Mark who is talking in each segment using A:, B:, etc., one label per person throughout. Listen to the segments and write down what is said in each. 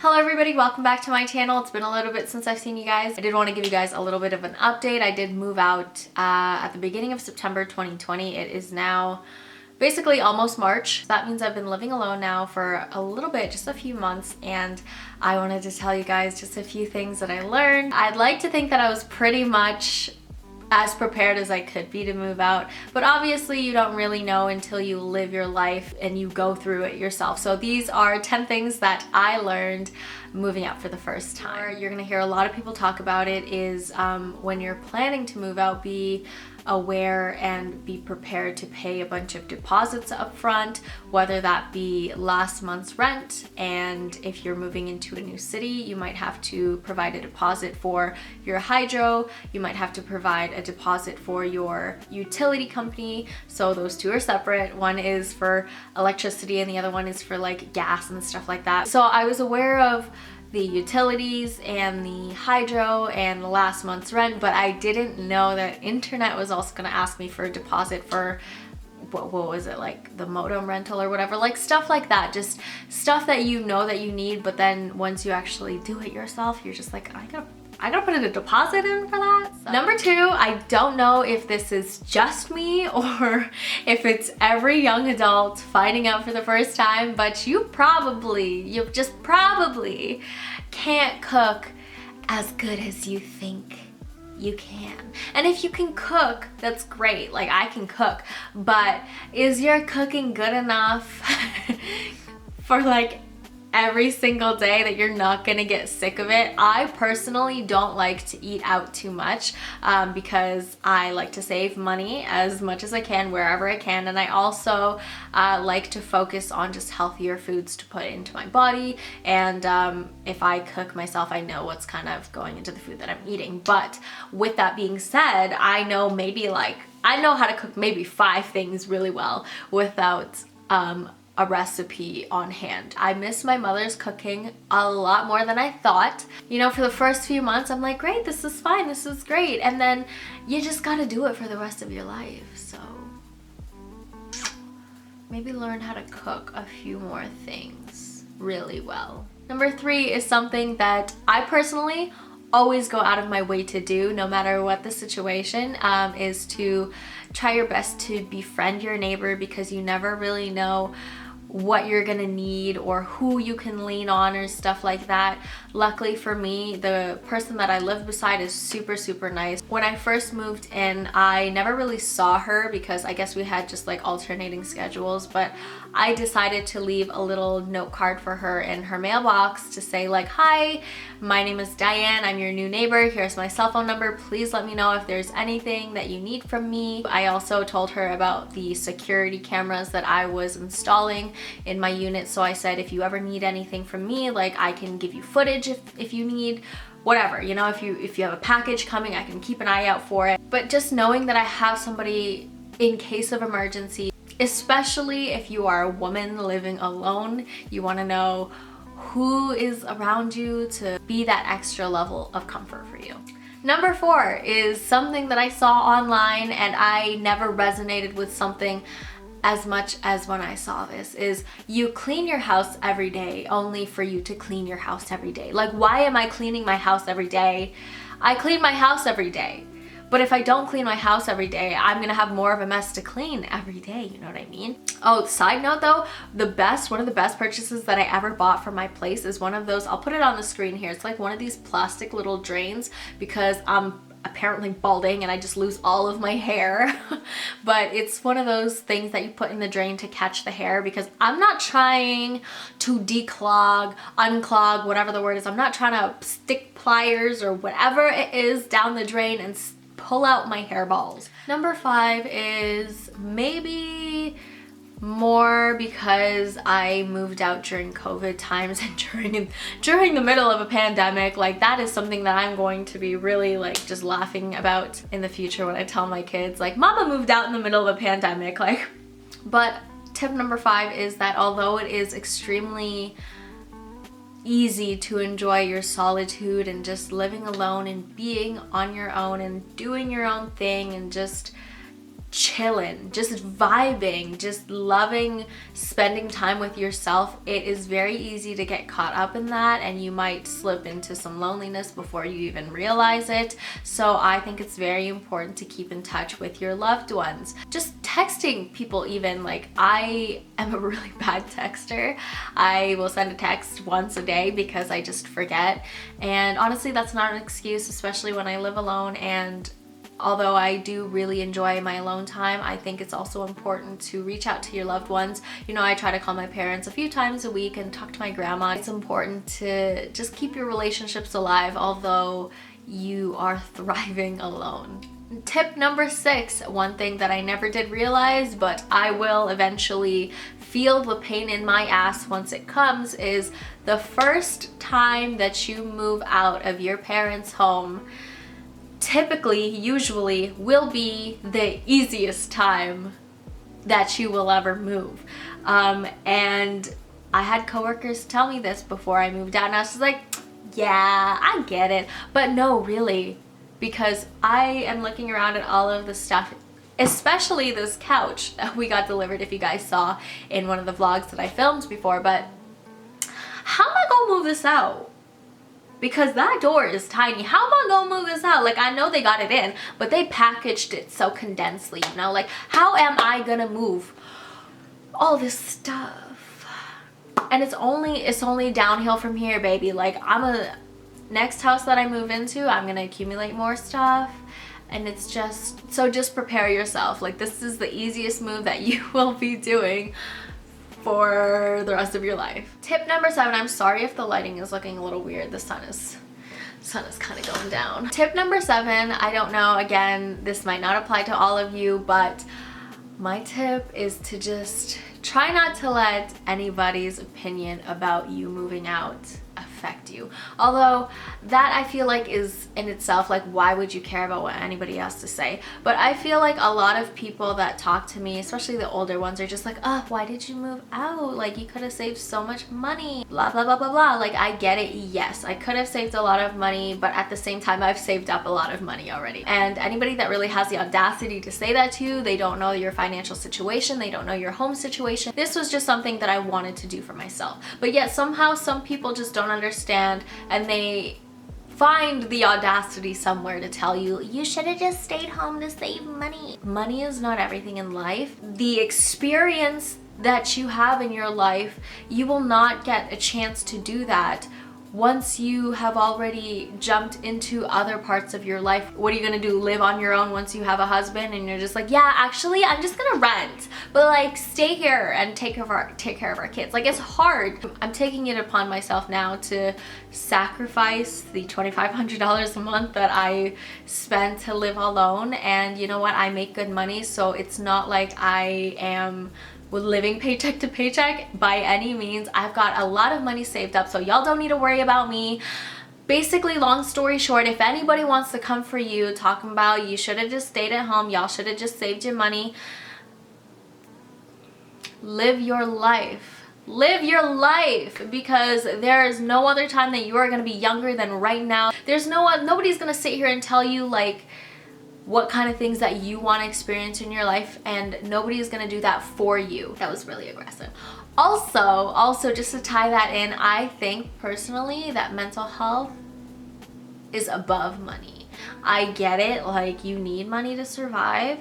A: Hello everybody, welcome back to my channel. It's been a little bit since I've seen you guys. I did want to give you guys a little bit of an update. I did move out at the beginning of September 2020. It is now basically almost March. That means I've been living alone now for a little bit, just a few months, and I wanted to tell you guys just a few things that I learned. I'd like to think that I was pretty much as prepared as I could be to move out, but obviously you don't really know until you live your life and you go through it yourself. So these are 10 things that I learned moving out for the first time. You're gonna hear a lot of people talk about it is when you're planning to move out, be aware and be prepared to pay a bunch of deposits up front, whether that be last month's rent, and if you're moving into a new city, you might have to provide a deposit for your hydro, you might have to provide a deposit for your utility company. So those two are separate. One is for electricity and the other one is for like gas and stuff like that. So I was aware of the utilities and the hydro and the last month's rent, but I didn't know that internet was also gonna ask me for a deposit for what was it, like the modem rental or whatever, like stuff like that, just stuff that you know that you need, but then once you actually do it yourself, you're just like, I gotta put in a deposit in for that. So. Number two, I don't know if this is just me or if it's every young adult finding out for the first time, but you just probably can't cook as good as you think you can. And if you can cook, that's great. Like, I can cook, but is your cooking good enough for like every single day that you're not gonna get sick of it? I personally don't like to eat out too much because I like to save money as much as I can wherever I can, and I also like to focus on just healthier foods to put into my body, and if I cook myself, I know what's kind of going into the food that I'm eating. But with that being said, I know how to cook maybe 5 things really well without a recipe on hand. I miss my mother's cooking a lot more than I thought. You know, for the first few months, I'm like, great, this is fine, this is great. And then you just gotta do it for the rest of your life. So maybe learn how to cook a few more things really well. Number 3 is something that I personally always go out of my way to do, no matter what the situation, is to try your best to befriend your neighbor, because you never really know what you're gonna need or who you can lean on or stuff like that. Luckily for me, the person that I live beside is super nice. When I first moved in, I never really saw her because I guess we had just like alternating schedules, but I decided to leave a little note card for her in her mailbox to say like, hi, my name is Diane, I'm your new neighbor, here's my cell phone number, please let me know if there's anything that you need from me. I also told her about the security cameras that I was installing in my unit, so I said, if you ever need anything from me, like I can give you footage if you need, whatever, you know, if you have a package coming, I can keep an eye out for it. But just knowing that I have somebody in case of emergency, especially if you are a woman living alone, you want to know who is around you to be that extra level of comfort for you. Number 4 is something that I saw online and I never resonated with something as much as when I saw this, is you clean your house every day only for you to clean your house every day. Like, why am I cleaning my house every day? I clean my house every day. But if I don't clean my house every day, I'm gonna have more of a mess to clean every day, you know what I mean? Oh, side note though, one of the best purchases that I ever bought for my place is one of those, I'll put it on the screen here, it's like one of these plastic little drains, because I'm apparently balding and I just lose all of my hair. But it's one of those things that you put in the drain to catch the hair, because I'm not trying to declog, unclog, whatever the word is. I'm not trying to stick pliers or whatever it is down the drain and pull out my hairballs. Number 5 is maybe more because I moved out during COVID times and during the middle of a pandemic. Like, that is something that I'm going to be really like just laughing about in the future when I tell my kids like, mama moved out in the middle of a pandemic, like. But tip number 5 is that although it is extremely easy to enjoy your solitude and just living alone and being on your own and doing your own thing and just chilling, just vibing, just loving spending time with yourself, it is very easy to get caught up in that, and you might slip into some loneliness before you even realize it. So I think it's very important to keep in touch with your loved ones. Just texting people even, like I am a really bad texter. I will send a text once a day because I just forget. And honestly, that's not an excuse, especially when I live alone. And although I do really enjoy my alone time, I think it's also important to reach out to your loved ones. You know, I try to call my parents a few times a week and talk to my grandma. It's important to just keep your relationships alive, although you are thriving alone. Tip number 6, one thing that I never did realize, but I will eventually feel the pain in my ass once it comes, is the first time that you move out of your parents' home typically, usually, will be the easiest time that you will ever move. And I had coworkers tell me this before I moved out, and I was just like, yeah, I get it. But no, really, because I am looking around at all of the stuff, especially this couch that we got delivered, if you guys saw in one of the vlogs that I filmed before. But how am I gonna move this out? Because that door is tiny. How am I gonna move this out? Like, I know they got it in, but they packaged it so condensely, you know? Like, how am I gonna move all this stuff? And it's only downhill from here, baby. Like, next house that I move into, I'm gonna accumulate more stuff. And it's just prepare yourself. Like, this is the easiest move that you will be doing for the rest of your life. Tip number 7, I'm sorry if the lighting is looking a little weird. The sun is kind of going down. Tip number 7, I don't know, again, this might not apply to all of you, but my tip is to just try not to let anybody's opinion about you moving out affect you. Although that, I feel like, is in itself, like, why would you care about what anybody has to say? But I feel like a lot of people that talk to me, especially the older ones, are just like, oh, why did you move out? Like, you could have saved so much money, blah blah blah blah blah. Like, I get it, yes, I could have saved a lot of money, but at the same time, I've saved up a lot of money already. And anybody that really has the audacity to say that to you, they don't know your financial situation, they don't know your home situation. This was just something that I wanted to do for myself. But yet somehow some people just don't understand, and they find the audacity somewhere to tell you, you should have just stayed home to save money. Money is not everything in life. The experience that you have in your life, you will not get a chance to do that once you have already jumped into other parts of your life. What are you gonna do, live on your own once you have a husband and you're just like, yeah, actually I'm just gonna rent, but like stay here and take care of our kids? Like, it's hard. I'm taking it upon myself now to sacrifice the $2,500 a month that I spend to live alone. And you know what, I make good money, so it's not like I am living paycheck to paycheck by any means. I've got a lot of money saved up, so y'all don't need to worry about me. Basically, long story short, if anybody wants to come for you talking about you should have just stayed at home, y'all should have just saved your money, live your life. Live your life, because there is no other time that you are going to be younger than right now. Nobody's going to sit here and tell you like what kind of things that you want to experience in your life, and nobody is going to do that for you. That was really aggressive. Also, just to tie that in, I think personally that mental health is above money. I get it, like, you need money to survive,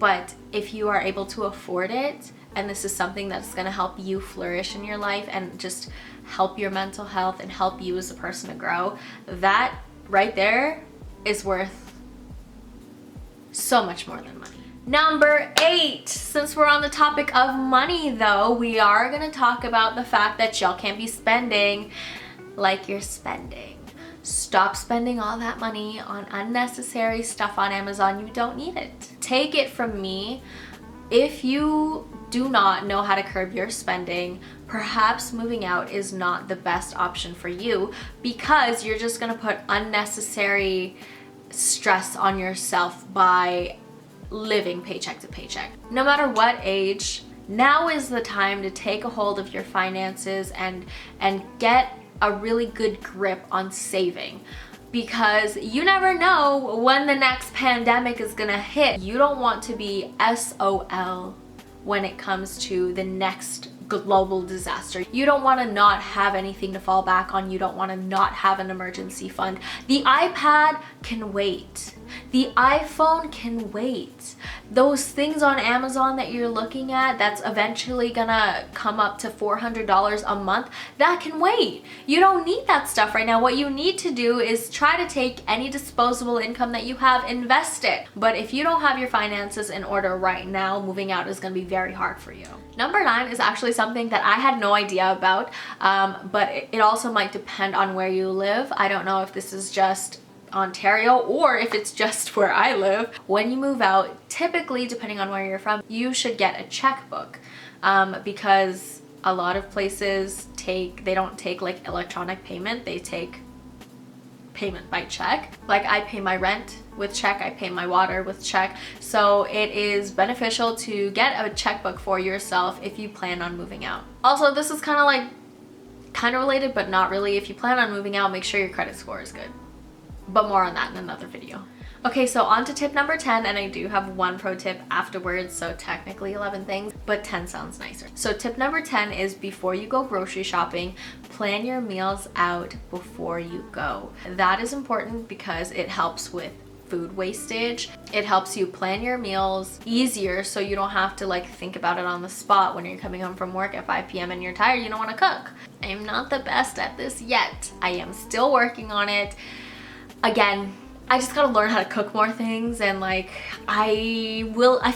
A: but if you are able to afford it, and this is something that's going to help you flourish in your life and just help your mental health and help you as a person to grow, that right there is worth so much more than money. Number 8, since we're on the topic of money though, we are gonna talk about the fact that y'all can't be spending like you're spending. Stop spending all that money on unnecessary stuff on Amazon. You don't need it. Take it from me, if you do not know how to curb your spending, perhaps moving out is not the best option for you, because you're just gonna put unnecessary stress on yourself by living paycheck to paycheck. No matter what age, now is the time to take a hold of your finances and get a really good grip on saving. because you never know when the next pandemic is gonna hit. You don't want to be SOL when it comes to the next global disaster. You don't want to not have anything to fall back on. You don't want to not have an emergency fund. The iPad can wait. The iPhone can wait. Those things on Amazon that you're looking at that's eventually gonna come up to $400 a month, that can wait. You don't need that stuff right now. What you need to do is try to take any disposable income that you have, invest it. But if you don't have your finances in order right now, moving out is gonna be very hard for you. Number 9 is actually something that I had no idea about, but it also might depend on where you live. I don't know if this is just Ontario or if it's just where I live. When you move out, typically, depending on where you're from, you should get a checkbook, because a lot of places they don't take like electronic payment, they take payment by check. Like I pay my rent with check, I pay my water with check. So it is beneficial to get a checkbook for yourself if you plan on moving out. Also, this is kind of related, but not really. If you plan on moving out, make sure your credit score is good. But more on that in another video. Okay, so on to tip number 10, and I do have one pro tip afterwards, so technically 11 things, but 10 sounds nicer. So tip number 10 is before you go grocery shopping, plan your meals out before you go. That is important because it helps with food wastage. It helps you plan your meals easier so you don't have to like think about it on the spot when you're coming home from work at 5 p.m. and you're tired, you don't want to cook. I am not the best at this yet. I am still working on it. Again, I just gotta learn how to cook more things, and like I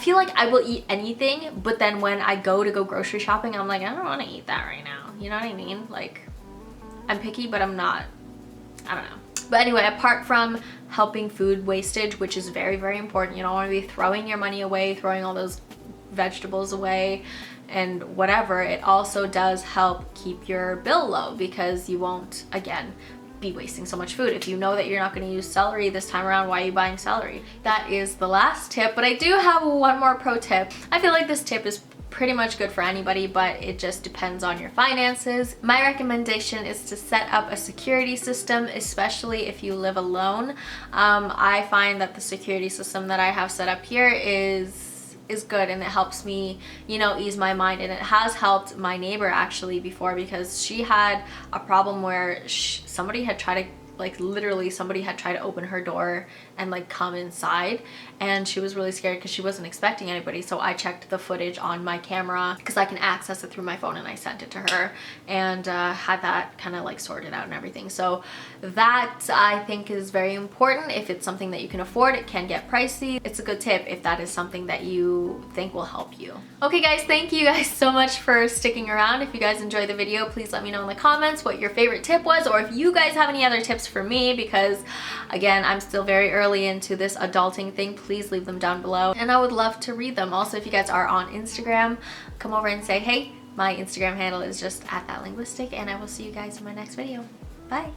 A: feel like I will eat anything, but then when I go grocery shopping, I'm like, I don't want to eat that right now. You know what I mean? Like, I'm picky, but I'm not, I don't know. But anyway, apart from helping food wastage, which is very, very important, you don't want to be throwing your money away, throwing all those vegetables away and whatever, it also does help keep your bill low because you won't, again, be wasting so much food. If you know that you're not going to use celery this time around, why are you buying celery? That is the last tip, but I do have one more pro tip. I feel like this tip is pretty much good for anybody, but it just depends on your finances. My recommendation is to set up a security system, especially if you live alone. I find that the security system that I have set up here is good, and it helps me, you know, ease my mind, and it has helped my neighbor actually before, because she had a problem where somebody had tried to, like literally somebody had tried to open her door and like come inside, and she was really scared because she wasn't expecting anybody. So I checked the footage on my camera because I can access it through my phone, and I sent it to her and had that kind of like sorted out and everything. So that I think is very important. If it's something that you can afford, it can get pricey. It's a good tip if that is something that you think will help you. Okay guys, thank you guys so much for sticking around. If you guys enjoyed the video, please let me know in the comments what your favorite tip was, or if you guys have any other tips for me, because again, I'm still very early into this adulting thing. Please leave them down below and I would love to read them. Also, if you guys are on Instagram, come over and say hey. My Instagram handle is just @thatlinguistic, and I will see you guys in my next video. Bye.